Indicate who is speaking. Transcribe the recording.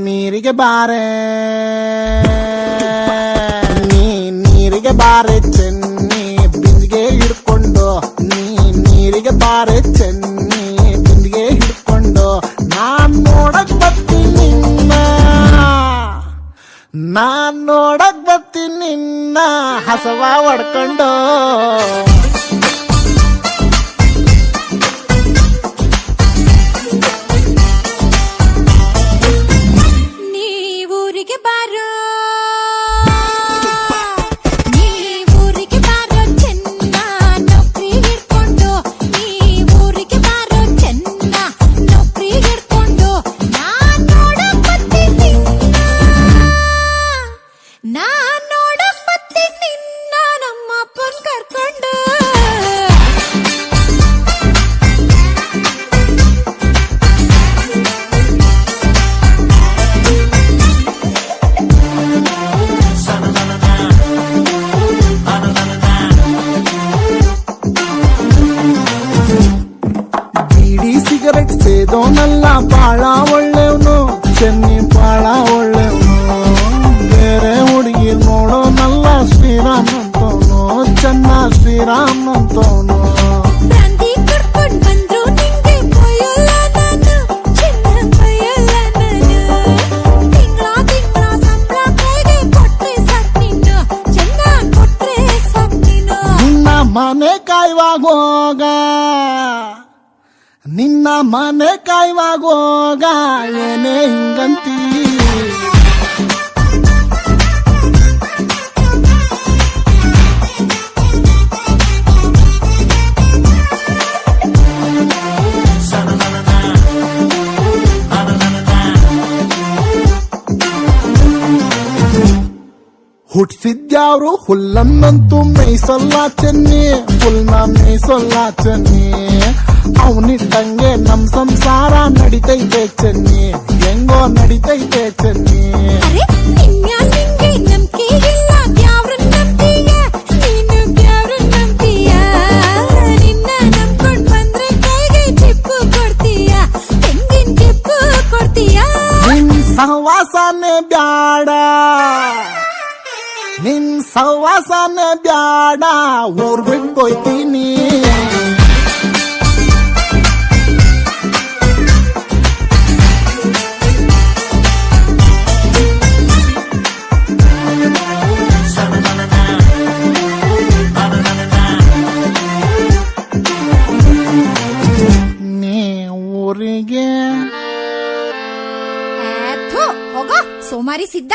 Speaker 1: ನೀರಿಗೆ ಬಾರೆ ನೀರಿಗೆ ಬಾರೆ ಚೆನ್ನಿ ಬಿಂದಿಗೆ ಹಿಡ್ಕೊಂಡು ನೀರಿಗೆ ಬಾರೆ ಚೆನ್ನಿ ಬಿಂದಿಗೆ ಹಿಡ್ಕೊಂಡು ನಾನ್ ನೋಡಕ್ ಬರ್ತೀನಿ ನಿನ್ನ ಹಸವ ಹೊಡ್ಕೊಂಡು ಸಿಗರೆಟ್ ಸೇದೋನಲ್ಲ ಬಾಳ ಒಳ್ಳೆವನು ಚೆನ್ನಿ ಬಾಳ ಒಳ್ಳೆವನು ಬೇರೆ ಹುಡುಗಿ ನೋಡೋನಲ್ಲ ಶ್ರೀರಾಮ್ ಅಂತವನು ಚೆನ್ನ ಶ್ರೀರಾಮ್ ಅಂತವನು ಮನೆ ಕಾಯುವಾಗ ನಿನ್ನ ಮನೆ ಕಾಯುವಾಗ ಏನೇ ಹಿಂಗಂತೀ ಹುಟ್ಸಿದ್ಯಾವ್ರು ಹುಲ್ಲನ್ನಂತೂ ಮೇಯ್ಸಲ್ಲ ಚೆನ್ನಿ ಹುಲ್ನ ಮೇಯ್ಸಲ್ಲ ಚೆನ್ನಿ ಅವನಿಟ್ಟಂಗೆ ನಮ್ ಸಂಸಾರ ನಡಿತೈತೆ ಚೆನ್ನಿ ಹೆಂಗೋ ನಡಿತೈತೆ ಚೆನ್ನಿ ನಿನ್ ಸಹವಾಸನೆ ಬ್ಯಾಡ ನಿನ್ ಸಹವಾಸನೆ ಬ್ಯಾಡ ಊರ್ ಬಿಟ್ಟೋಯ್ತೀನಿ ನೀ ಊರಿಗೆ
Speaker 2: ಹೋಗೋ ಸೋಮಾರಿ ಸಿದ್ಧ